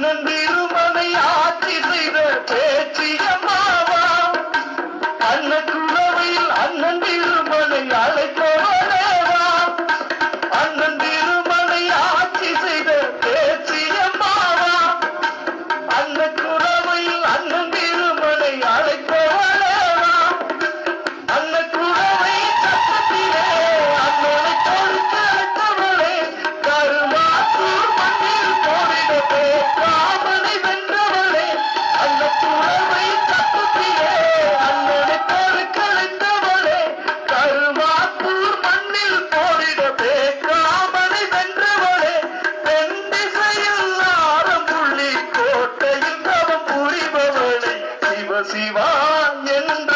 அண்ணன் திருமலை ஆட்சி செய்த பேச்சியம்மாவா அண்ணன் குலவையில் அண்ணன் திருமலை அழைத்தவளேவா அண்ணன் திருமலை ஆட்சி செய்த பேச்சியம்மாவா அண்ணன் குலவையில் அண்ணன் திருமலை அழைத்தவளேவா அண்ணன் குலவை சட்டத்திலே அண்ணனை கொடுத்து அழைத்தவளே கருமாத்தூர் மண்ணில் போரிட பேசாமனை வென்றவளே அண்ணன் குலவை சட்டத்திலே அண்ணனை கொடுத்து அழைத்தவளே கருமாத்தூர் மண்ணில் போரிட பேசாமனை வென்றவளே தென் திசையில் ஆரம்புள்ளி கோட்டையில் தவம் புரிபவளை சிவ சிவா என்ற